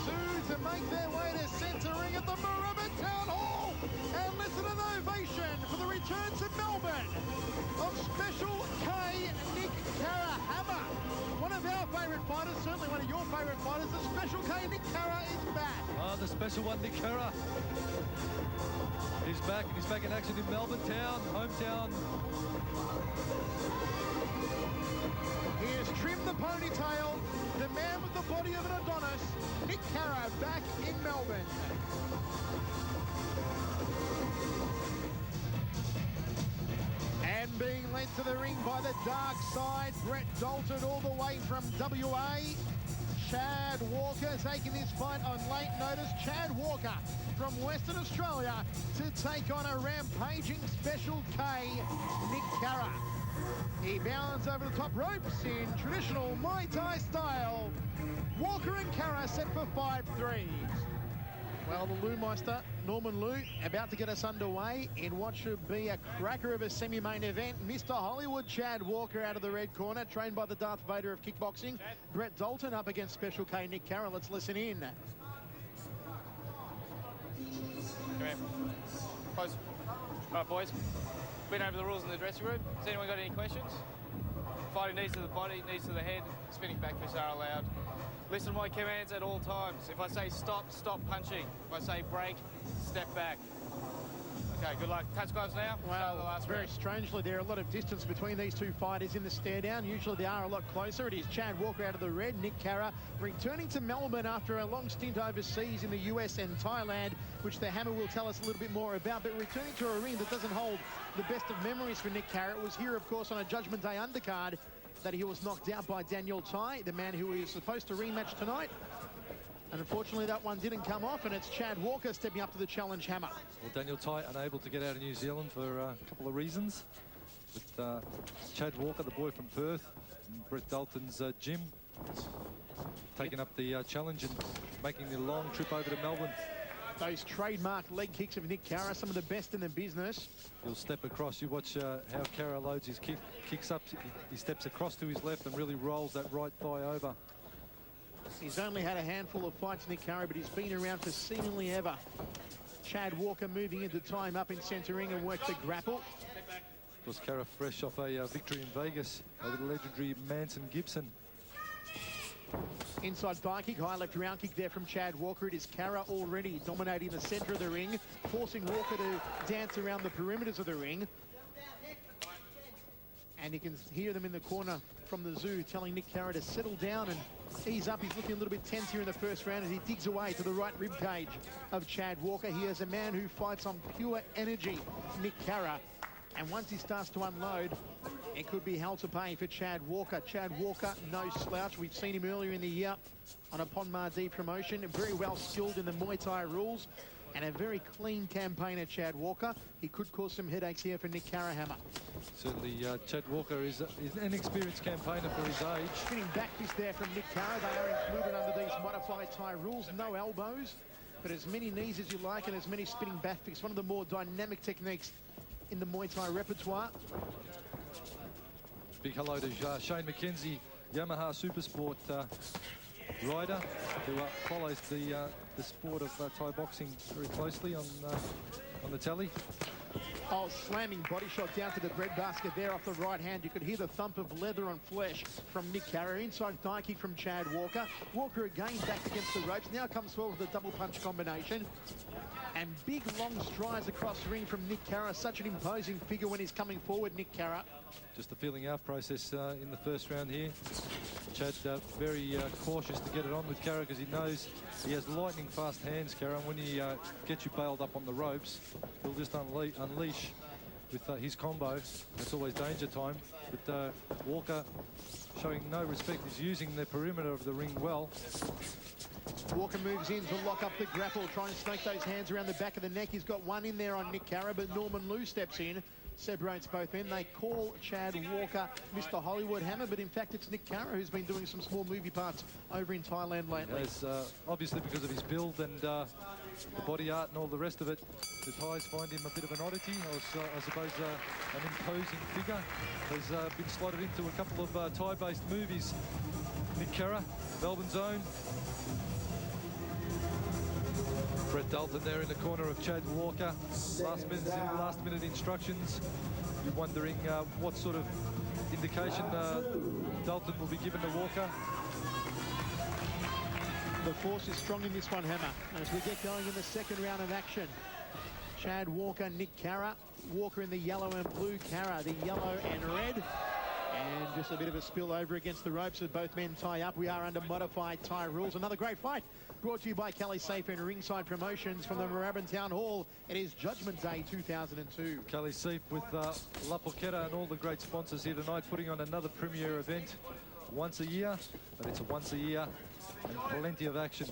Zoo to make their way to centre ring at the Marimba Town Hall. And listen to the ovation for the return to Melbourne of Special K Nick Carra Hammer. One of our favourite fighters, certainly one of your favourite fighters, the Special K Nick Carra is back. The special one, Nick Carra. He's back, and he's back in action in Melbourne Town, hometown. He has trimmed the ponytail, the man with the body of an Adonis, Nick Carra, back in Melbourne. And being led to the ring by the dark side, Brett Dalton all the way from WA. Chad Walker taking this fight on late notice. Chad Walker from Western Australia to take on a rampaging Special K, Nick Carra. He bounds over the top ropes in traditional Muay Thai style. Walker and Carra set for 5-3. Well, the Lou Meister, Norman Lou, about to get us underway in what should be a cracker of a semi-main event. Mr. Hollywood, Chad Walker out of the red corner, trained by the Darth Vader of kickboxing. Chad. Brett Dalton up against Special K, Nick Carra. Let's listen in. Come here. Close. All right, boys. Been over the rules in the dressing room. Has anyone got any questions? Fighting knees to the body, knees to the head. Spinning back fists are allowed. Listen to my commands at all times. If I say stop, stop punching. If I say break, step back. Okay, good luck. Touch gloves now. Start the Well, last very round. strangely, there are a lot of distance between these two fighters in the stare down. Usually they are a lot closer. It is Chad Walker out of the red, Nick Carra returning to Melbourne after a long stint overseas in the US and Thailand, which the Hammer will tell us a little bit more about, but returning to a ring that doesn't hold the best of memories for Nick Carra. It was here, of course, on a Judgment Day undercard that he was knocked out by Daniel Tai, the man who is supposed to rematch tonight. And unfortunately, that one didn't come off, and it's Chad Walker stepping up to the challenge Hammer. Well, Daniel Tai unable to get out of New Zealand for a couple of reasons. With Chad Walker, the boy from Perth, and Brett Dalton's Jim, taking up the challenge and making the long trip over to Melbourne. Those trademark leg kicks of Nick Carra, some of the best in the business. He'll step across. You watch how Carra loads his kicks up. He steps across to his left and really rolls that right thigh over. He's only had a handful of fights, Nick Carra, but he's been around for seemingly ever. Chad Walker moving into time up in centre ring and work the grapple. Was Carra fresh off a victory in Vegas over the legendary Manson Gibson. Inside thigh kick, high left round kick there from Chad Walker. It is Carra already dominating the centre of the ring, forcing Walker to dance around the perimeters of the ring. And you can hear them in the corner from the zoo telling Nick Carra to settle down and ease up. He's looking a little bit tense here in the first round as he digs away to the right rib cage of Chad Walker. He is a man who fights on pure energy, Nick Carra. And once he starts to unload, it could be hell to pay for Chad Walker. Chad Walker, no slouch. We've seen him earlier in the year on a Pon Mardi promotion. Very well skilled in the Muay Thai rules. And a very clean campaigner, Chad Walker. He could cause some headaches here for Nick Carra Hammer. Certainly, Chad Walker is an inexperienced campaigner for his age. Spinning back fist there from Nick Carra. They are included under these modified Thai rules. No elbows, but as many knees as you like and as many spinning back fists. One of the more dynamic techniques in the Muay Thai repertoire. Big hello to Shane McKenzie, Yamaha Supersport rider, who follows the sport of Thai boxing very closely on the telly. Oh, slamming body shot down to the breadbasket there off the right hand. You could hear the thump of leather on flesh from Nick Carra. Inside thigh kick from Chad Walker. Walker again back against the ropes. Now comes forward with a double punch combination. And big long strides across the ring from Nick Carra. Such an imposing figure when he's coming forward, Nick Carra. Just the feeling out process in the first round here. Chad very cautious to get it on with Carra because he knows he has lightning fast hands, Carra. And when he gets you bailed up on the ropes, he'll just unleash with his combo. That's always danger time. But Walker showing no respect. He's using the perimeter of the ring well. Walker moves in to lock up the grapple, trying to snake those hands around the back of the neck. He's got one in there on Nick Carra, but Norman Lou steps in, separates both men. They call Chad Walker Mr. Hollywood Hammer, but in fact it's Nick Carra who's been doing some small movie parts over in Thailand lately. Yes, obviously because of his build and the body art and all the rest of it, the Thais find him a bit of an oddity, or I suppose an imposing figure. Has been slotted into a couple of Thai-based movies. Nick Carra, Melbourne's own. Brett Dalton there in the corner of Chad Walker. Last minute instructions. You're wondering what sort of indication Dalton will be given to Walker. The force is strong in this one, Hammer, as we get going in the second round of action. Chad Walker, Nick Carra. Walker in the yellow and blue, Carra the yellow and red. And just a bit of a spill over against the ropes as both men tie up. We are under modified tie rules. Another great fight brought to you by Kelly Safe and Ringside Promotions from the Moorabbin Town Hall. It is Judgment Day 2002. Kelly Safe with La Porchetta and all the great sponsors here tonight, putting on another premier event once a year, but it's a once a year and plenty of action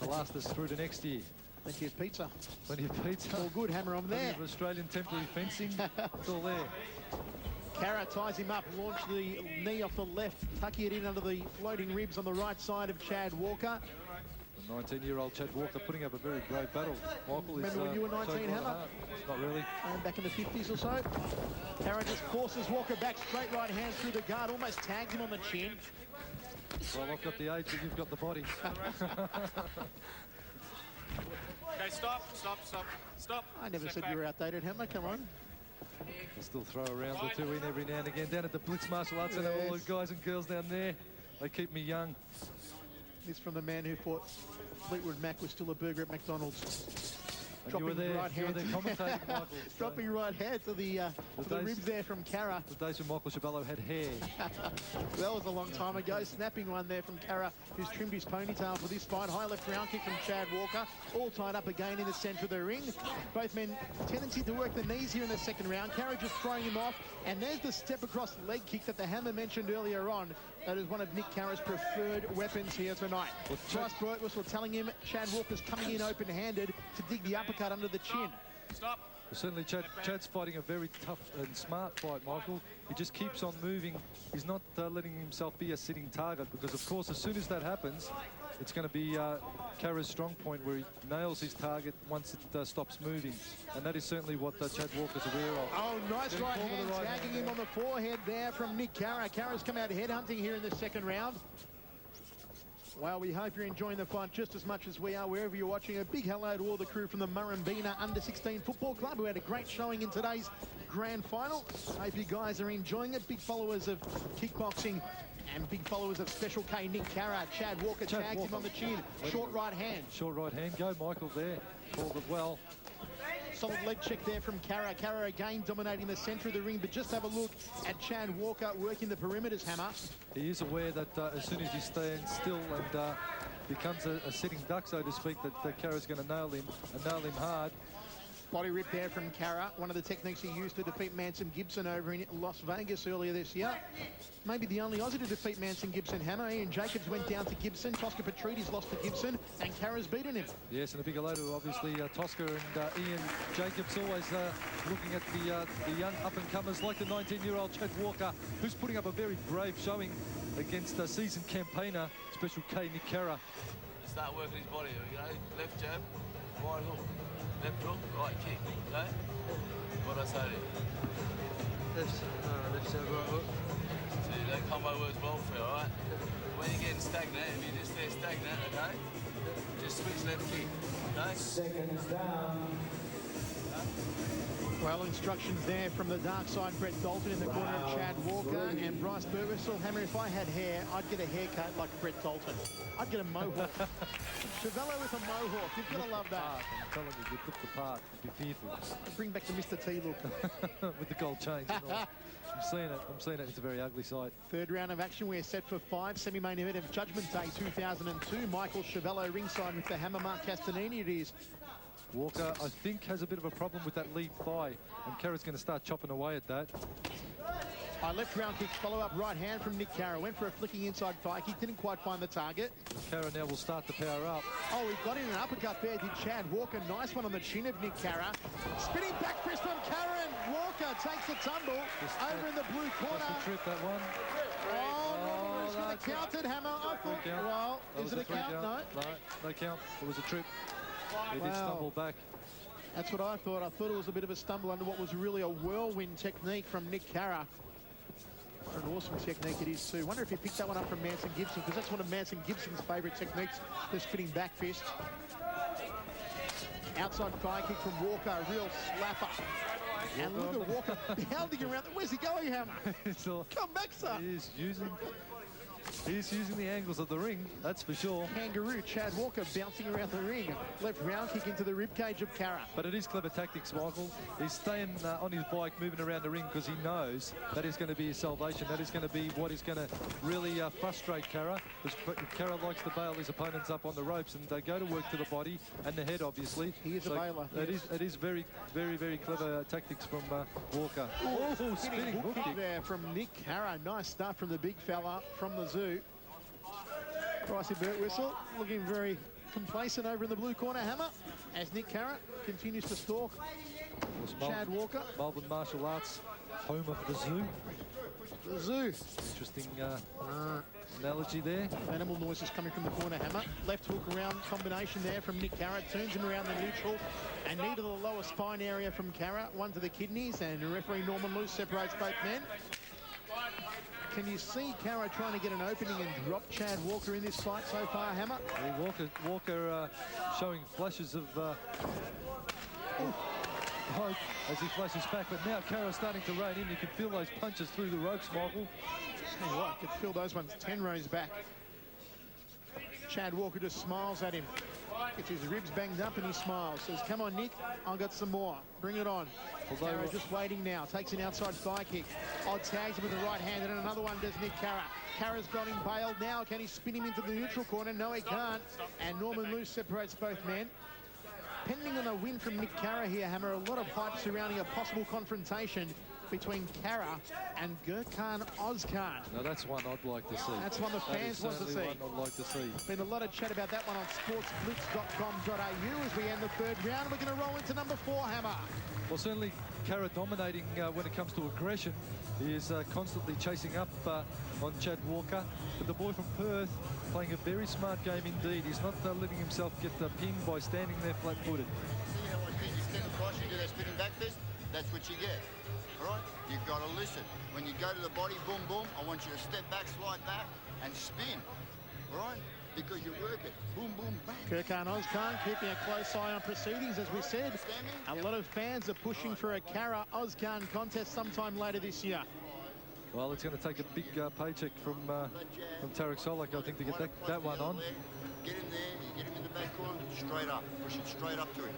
to last us through to next year. Plenty of pizza. Plenty of pizza. All good, Hammer, on there. Plenty of Australian temporary fencing. It's all there. Carra ties him up, launched the knee off the left, tucking it in under the floating ribs on the right side of Chad Walker. The 19-year-old Chad Walker putting up a very brave battle. Michael, Remember when you were 19, Hammer? Not really. Back in the 50s or so. Carra just forces Walker back, straight right hand through the guard, almost tags him on the chin. Well, I've got the age, but you've got the body. Okay, stop. I never Step said back. you were outdated, Hammer. Come on. I'll still throw a round or two in every now and again. Down at the Blitz Martial Arts Centre, all the guys and girls down there, they keep me young. This from the man who fought Fleetwood Mac was still a burger at McDonald's. And you were there, right you were hand. there commentating, Michael. So Dropping right hand to the ribs there from Carra. the days when Michael Chabello had hair. That was a long time ago. Snapping one there from Carra, who's trimmed his ponytail for this fight. High left round kick from Chad Walker. All tied up again in the centre of the ring. Both men tendency to work the knees here in the second round. Carra just throwing him off. And there's the step across leg kick that the Hammer mentioned earlier on. That is one of Nick Carra's preferred weapons here tonight. Bryce Birtwistle telling him Chad Walker's coming in open-handed to dig the uppercut under the chin. Stop. Well, certainly Chad's fighting a very tough and smart fight, Michael. He just keeps on moving. He's not letting himself be a sitting target, because of course as soon as that happens, it's going to be Carra's strong point, where he nails his target once it stops moving. And that is certainly what Chad Walker's aware of. Oh, nice Getting right forward hand, with the right tagging hand him on the forehead there from Nick Carra. Carra's come out headhunting here in the second round. Well, we hope you're enjoying the fight just as much as we are, wherever you're watching. A big hello to all the crew from the Murrumbina Under-16 Football Club, who had a great showing in today's grand final. Hope you guys are enjoying it. Big followers of kickboxing and big followers of Special K. Nick Carra. Chad Walker tags him on the chin. Short right hand. Short right hand. Go, Michael, there. Called it well. Solid leg check there from Carra. Carra again dominating the centre of the ring, but just have a look at Chad Walker working the perimeters, Hammer. He is aware that as soon as he stands still and becomes a sitting duck, so to speak, that Carra's going to nail him and nail him hard. Body rip there from Carra, one of the techniques he used to defeat Manson Gibson over in Las Vegas earlier this year. Maybe the only Aussie to defeat Manson Gibson, Hammer. Ian Jacobs went down to Gibson. Tosca Petrides lost to Gibson, and Carra's beaten him. Yes, and a big hello to obviously Tosca and Ian Jacobs, always looking at the young up-and-comers like the 19-year-old Chad Walker, who's putting up a very brave showing against a seasoned campaigner, Special K. Nick Carra. Start working his body, you know, left jab, right hook, left hook, right kick, okay? What I say to you? Left jab, right hook. See, that combo works well for you, alright? When you're getting stagnant, if you're just there stagnant, okay? Just switch left kick, okay? Seconds down. Well, instructions there from the dark side, Brett Dalton in the corner of Chad Walker and Bryce Birtwistle. Hammer, if I had hair, I'd get a haircut like Brett Dalton. I'd get a mohawk. Chavello with a mohawk. You've got to love that. I'm telling you, you look the part. You'd be fearful. Bring back the Mr. T look. With the gold chains and all. I'm seeing it. It's a very ugly sight. Third round of action. We're set for 5. Semi-main event of Judgment Day 2002. Michael Chavello ringside with the hammer. Mark Castanini it is. Walker, I think, has a bit of a problem with that lead thigh, and Carra's going to start chopping away at that. Left round kick, follow-up right hand from Nick Carra. Went for a flicking inside thigh kick, didn't quite find the target. Carra now will start to power up. Oh, he got in an uppercut there, did Chad Walker. Nice one on the chin of Nick Carra. Spinning back fist from Carra, and Walker takes the tumble over in the blue corner. Just a trip, that one. Oh, it's going that's to count it, Hammer. I thought, Count. well, That is was it a count? No. No count. It was a trip. He did Wow. stumble back. That's what I thought. I thought it was a bit of a stumble under what was really a whirlwind technique from Nick Carra. What an awesome technique it is too. Wonder if he picked that one up from Manson Gibson, because that's one of Manson Gibson's favourite techniques, the spinning back fist. Outside thigh kick from Walker, a real slapper. And look at Walker pounding around. Where's he going, Hammer? So Come back, son. He's using the angles of the ring, that's for sure. Kangaroo, Chad Walker bouncing around the ring. Left round kick into the ribcage of Kara. But it is clever tactics, Michael. He's staying on his bike, moving around the ring because he knows that is going to be his salvation. That is going to be what is going to really frustrate Kara. Because Kara likes to bail his opponents up on the ropes, and they go to work to the body and the head, obviously. He is a bailer. It is very, very, very clever tactics from Walker. Oh, spinning hook hook kick kick. there from Nick Kara. Nice stuff from the big fella from the zoo. Pricey Birtwistle looking very complacent over in the blue corner, Hammer, as Nick Kara continues to stalk Chad Walker. Melbourne Martial Arts, home of the zoo. The zoo. Interesting analogy there. Animal noises coming from the corner, Hammer. Left hook around combination there from Nick Kara. Turns him around the neutral. And knee to the lower spine area from Kara. One to the kidneys. And referee Norman Luce separates both men. Can you see Kara trying to get an opening and drop Chad Walker in this fight so far, Hammer? Walker showing flashes of hope as he flashes back, but now Kara's starting to rein in. You can feel those punches through the ropes, Michael. Tell you what, I could feel those ones 10 rows back. Chad Walker just smiles at him. Gets his ribs banged up and he smiles. Says, come on, Nick, I've got some more. Bring it on. Kara just waiting now. Takes an outside thigh kick. Odd tags him with the right hand, and another one does Nick Kara. Kara's got him bailed now. Can he spin him into the neutral corner? No, he can't. And Norman Luce separates both men. Pending on a win from Nick Kara here, Hammer, a lot of hype surrounding a possible confrontation between Kara and Gurkhan Ozcan. Now that's one I'd like to see. That's one the fans want to see. One I'd like to see. Been a lot of chat about that one on sportsblitz.com.au as we end the third round. We're going to roll into number 4, Hammer. Well, certainly Kara dominating when it comes to aggression. He is constantly chasing up on Chad Walker. But the boy from Perth playing a very smart game indeed. He's not letting himself get pinned by standing there flat-footed. See how I spin? You spin across, you do that spinning back fist, that's what you get. All right? You've got to listen. When you go to the body, boom, boom, I want you to step back, slide back, and spin. All right? Because you work it. Boom, boom, bang. Gurkhan Ozcan keeping a close eye on proceedings, as we said. A lot of fans are pushing for a Kara Ozcan contest sometime later this year. Well, it's going to take a big paycheck from Tarek Solak, I think, to get that one on. Get him there, you get him in the back corner, straight up. Push it straight up to him.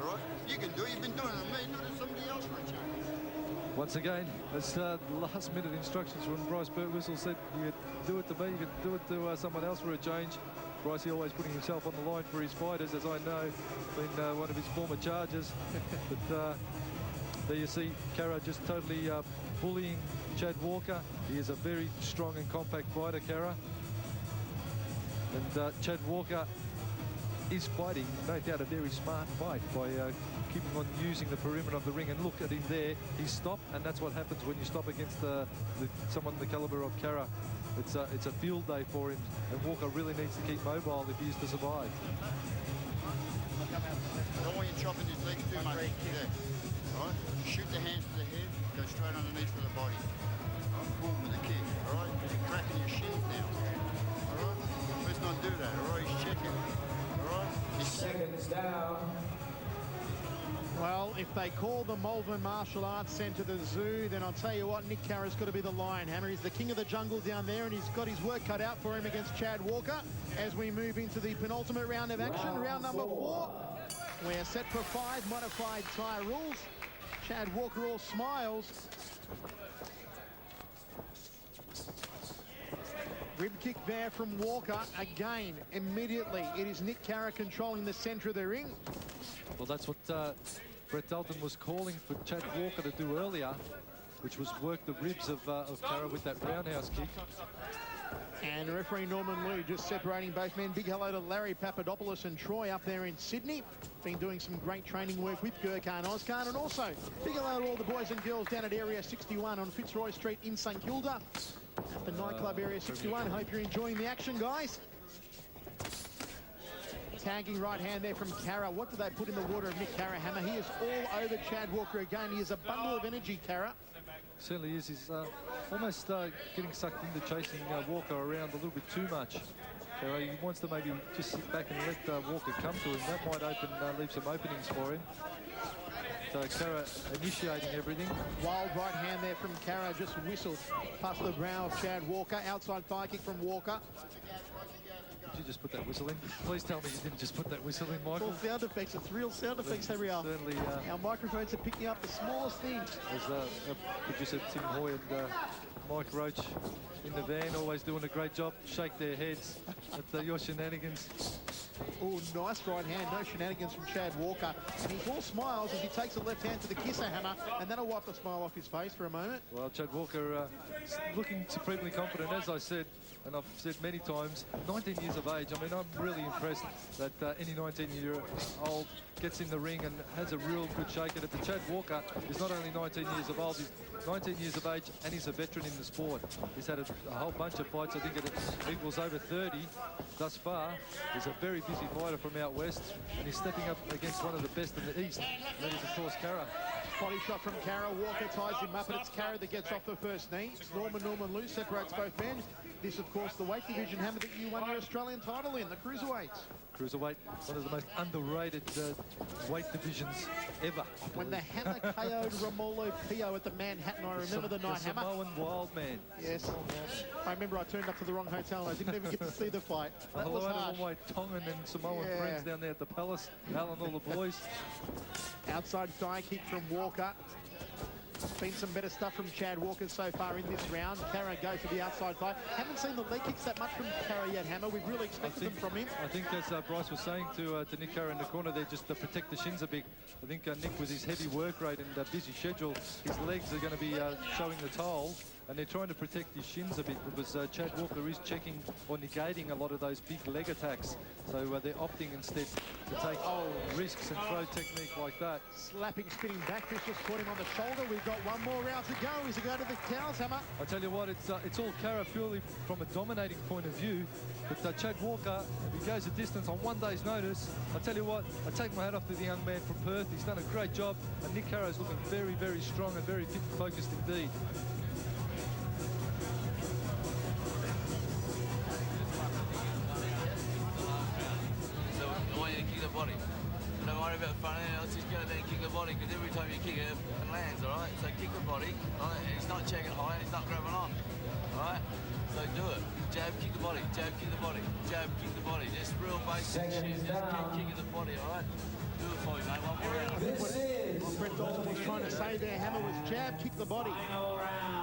All right? You can do it. You've been doing it to me. Do it to somebody else for a change. Once again, it's last-minute instructions when Bryce Birtwistle said you could do it to me, you could do it to someone else for a change. Bryce always putting himself on the line for his fighters, as I know, been one of his former charges. But there you see Kara just totally bullying Chad Walker. He is a very strong and compact fighter, Kara. And Chad Walker is fighting, no doubt, a very smart fight by keeping on using the perimeter of the ring. And look at him there, he's stopped, and that's what happens when you stop against someone the caliber of Kara. It's a field day for him, and Walker really needs to keep mobile if he is to survive. I don't want you chopping his legs too much. Yeah. All right? Shoot the hands to the head, go straight underneath for the body. All right? Boom with the kick. All right? You're cracking your shins now. All right? Let's not do that. All right? He's checking. All right? He's checking. Seconds down. Well, if they call the Malvern Martial Arts Centre the zoo, then I'll tell you what, Nick Kara's got to be the lion, Hammer. He's the king of the jungle down there, and he's got his work cut out for him against Chad Walker as we move into the penultimate round of action, round number 4. We're set for 5 modified Thai rules. Chad Walker all smiles. Rib kick there from Walker. Again, immediately, it is Nick Kara controlling the centre of the ring. Well, that's what Brett Dalton was calling for Chad Walker to do earlier, which was work the ribs of Kara with that roundhouse kick. And referee Norman Lee just separating both men. Big hello to Larry Papadopoulos and Troy up there in Sydney. Been doing some great training work with Gurkhan Ozcan. And also, big hello to all the boys and girls down at Area 61 on Fitzroy Street in St Kilda. At the nightclub Area 61. Hope you're enjoying the action, guys. Tagging right hand there from Kara. What do they put in the water of Nick Kara, Hammer? He is all over Chad Walker again. He is a bundle of energy, Kara. Certainly is. He's almost getting sucked into chasing Walker around a little bit too much. Kara, he wants to maybe just sit back and let Walker come to him. That might leave some openings for him. So Kara initiating everything. Wild right hand there from Kara, just whistled past the brow of Chad Walker. Outside thigh kick from Walker. Did you just put that whistle in? Please tell me you didn't just put that whistle in, It's Michael. all sound effects. It's real sound effects, here we are. Certainly. Our microphones are picking up the smallest things. As producer Tim Hoy and Mike Roach in the van, always doing a great job. Shake their heads at your shenanigans. Oh, nice right hand. No shenanigans from Chad Walker. And he's all smiles as he takes the left hand to the kisser hammer, and that'll wipe the smile off his face for a moment. Well, Chad Walker looking supremely confident, as I said, and I've said many times, 19 years of age. I mean, I'm really impressed that any 19-year-old gets in the ring and has a real good shake at it. But Chad Walker is not only 19 years of old, he's 19 years of age, and he's a veteran in the sport. He's had a whole bunch of fights. I think it equals over 30 thus far. He's a very busy fighter from out west, and he's stepping up against one of the best in the east. And that is, of course, Kara. Body shot from Kara. Walker ties him up, and it's Kara that gets off the first knee. Norman Lou separates both men. This, of course, the weight division hammer that you won your Australian title in, the cruiserweights. Cruiserweight, one of the most underrated weight divisions ever. When the hammer KO'd Romulo Pio at the Manhattan, I remember the night hammer. Samoan wild man. Yes. I remember I turned up to the wrong hotel and I didn't even get to see the fight. That was harsh. All my Tongan and Samoan Yeah. friends down there at the Palace. Alan, all the boys. Outside thigh kick from Walker. Been some better stuff from Chad Walker so far in this round. Kara goes for the outside thigh. Haven't seen the leg kicks that much from Kara yet, Hammer. We've really expected them from him. I think, as Bryce was saying to Nick Kara in the corner there, just to protect the shins a bit. I think Nick, with his heavy work rate and busy schedule, his legs are going to be showing the toll. And they're trying to protect his shins a bit because Chad Walker is checking or negating a lot of those big leg attacks. So they're opting instead to take risks and throw technique like that. Slapping, spinning back fist, just caught him on the shoulder. We've got one more round to go. He's going to the cows, Hammer. I tell you what, it's all Kara purely from a dominating point of view. But Chad Walker, he goes a distance on one day's notice. I tell you what, I take my hat off to the young man from Perth. He's done a great job. And Nick Kara is looking very, very strong and very fit and focused indeed. Body. Don't worry about the front end, let's just go there and kick the body, because every time you kick it, it lands, all right? So kick the body, all right? And it's not checking high, and it's not grabbing on, all right? So do it. Jab, kick the body, jab, kick the body, jab, kick the body. Just real basic shit, just keep kicking the body, all right? Do it for me, mate, one more round. What Brett Dalton was trying to say there, Hammer, was jab, kick the body.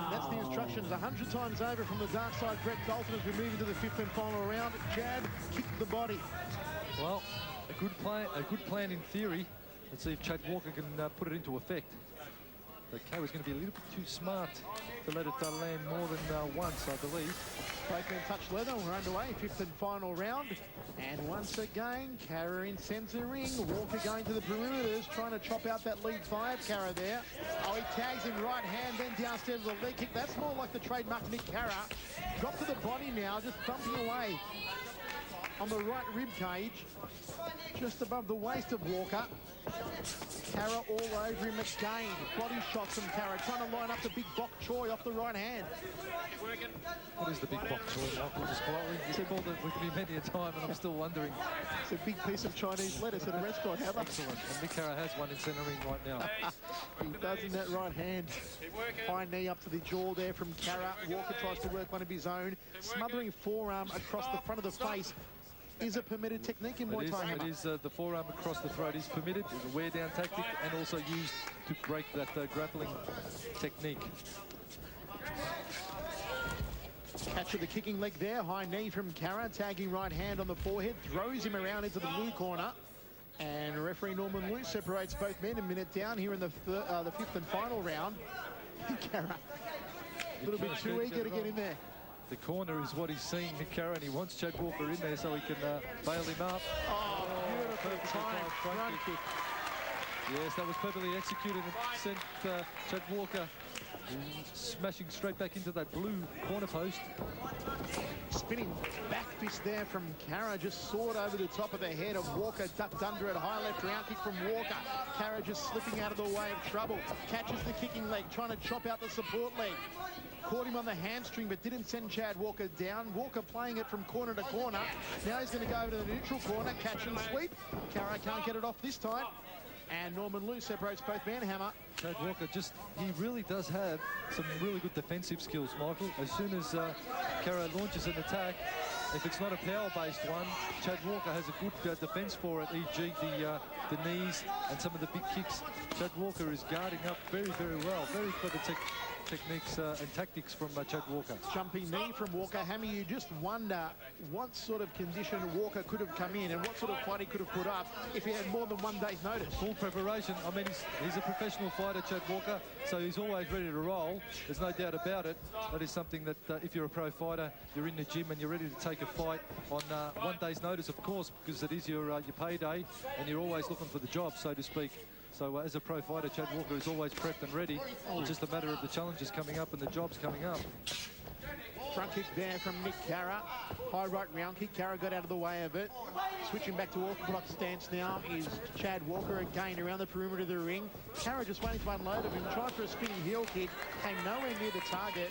That's the instructions 100 times over from the dark side, Brett Dalton, as we move into the fifth and final round. Jab, kick the body. Well, a good plan in theory. Let's see if Chad Walker can put it into effect. But Kara's going to be a little bit too smart to let it land more than once, I believe. Both men touch leather. We're underway, fifth and final round. And once again, Kara in centre ring. Walker going to the perimeters, trying to chop out that lead five. Kara there. Oh, he tags him right hand, then downstairs with a leg kick. That's more like the trademark Nick Kara. Drop to the body now, just thumping away on the right rib cage, just above the waist of Walker. Kara all over him again. Body shots from Kara, trying to line up the big bok choy off the right hand. What is the big bok choy, Michael? Just quietly. You called it with me many a time, and I'm still wondering. It's a big piece of Chinese lettuce at a restaurant, Hammer. Excellent. And Nick Kara has one in centre ring right now. He does in that right hand. High knee up to the jaw there from Kara. Walker tries to work one of his own. Smothering forearm across the front of the face is a permitted technique in Muay Thai, Hammer. It is the forearm across the throat is permitted. It's a wear-down tactic and also used to break that grappling technique. Catch of the kicking leg there. High knee from Kara. Tagging right hand on the forehead. Throws him around into the blue corner. And referee Norman Lou separates both men a minute down here in the fifth and final round. Kara, a little bit too eager to get in there. The corner is what he's seeing, Nick Kara, and he wants Chad Walker in there so he can bail him up. Oh, beautiful time front kick. Yes, that was perfectly executed and sent Chad Walker smashing straight back into that blue corner post. Spinning back fist there from Kara, just soared over the top of the head of Walker, ducked under it. High left round kick from Walker. Kara just slipping out of the way of trouble. Catches the kicking leg, trying to chop out the support leg. caught him on the hamstring but didn't send Chad Walker down. Walker playing it from corner to corner. Now he's going to go over to the neutral corner, catch and sweep. Cara can't get it off this time. And Norman Lou separates both men. Hammer. Chad Walker he really does have some really good defensive skills, Michael. As soon as Cara launches an attack, if it's not a power-based one, Chad Walker has a good defence for it, e.g. the knees and some of the big kicks. Chad Walker is guarding up very, very well. Very clever techniques and tactics from Chad Walker. Jumping knee from Walker. Hammer, you just wonder what sort of condition Walker could have come in and what sort of fight he could have put up if he had more than 1 day's notice. Full preparation. I mean, he's a professional fighter, Chad Walker, so he's always ready to roll. There's no doubt about it. That is something that if you're a pro fighter, you're in the gym and you're ready to take a fight on 1 day's notice, of course, because it is your payday and you're always looking for the job, so to speak. So as a pro fighter, Chad Walker is always prepped and ready. It's just a matter of the challenges coming up and the jobs coming up. Front kick there from Nick Cara. High right round kick. Cara got out of the way of it. Switching back to orthodox stance now is Chad Walker again around the perimeter of the ring. Cara just waiting to unload of him. Tried for a spinning heel kick. Came nowhere near the target.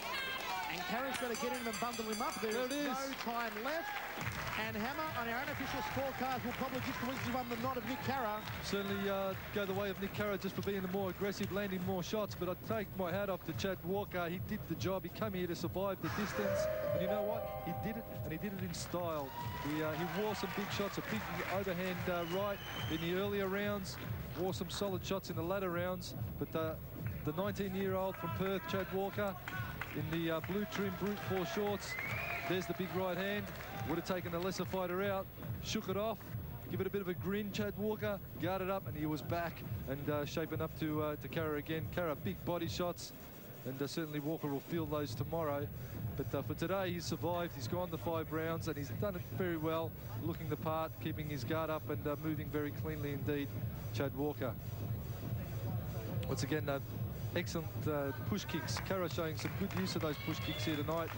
And Cara's got to get him and bundle him up. There's no time left. And Hammer, on our unofficial scorecards, will probably just coincidentally won the nod of Nick Cara. Certainly go the way of Nick Cara just for being the more aggressive, landing more shots. But I take my hat off to Chad Walker. He did the job. He came here to survive the distance. And you know what? He did it, and he did it in style. He wore some big shots, a big overhand right in the earlier rounds. Wore some solid shots in the latter rounds. But the 19-year-old from Perth, Chad Walker, in the blue trim brute force shorts. There's the big right hand. Would have taken the lesser fighter out, shook it off, give it a bit of a grin, Chad Walker, guarded up, and he was back and shaping up to Cara again. Cara, big body shots, and certainly Walker will feel those tomorrow. But for today, he's survived. He's gone the 5 rounds, and he's done it very well, looking the part, keeping his guard up, and moving very cleanly indeed, Chad Walker. Once again, excellent push kicks. Cara showing some good use of those push kicks here tonight.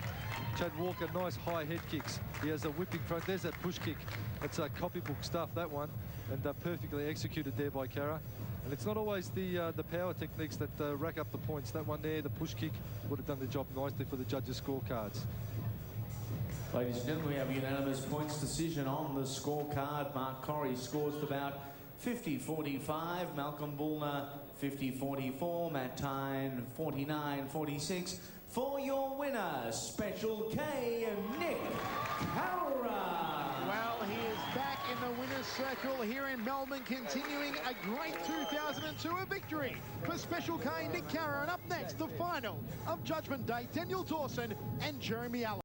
Chad Walker, nice high head kicks. He has a whipping front. There's that push kick. That's copybook stuff, that one, and perfectly executed there by Cara. And it's not always the power techniques that rack up the points. That one there, the push kick, would have done the job nicely for the judges' scorecards. Ladies and gentlemen, we have a unanimous points decision on the scorecard. Mark Corrie scores the bout 50-45. Malcolm Bullner 50-44. Matt Tyne 49-46. For your winner, Special K, Nick Cara. Well, he is back in the winner's circle here in Melbourne, continuing a great 2002 victory for Special K, Nick Cara. And up next, the final of Judgment Day, Daniel Dawson and Jeremy Allen.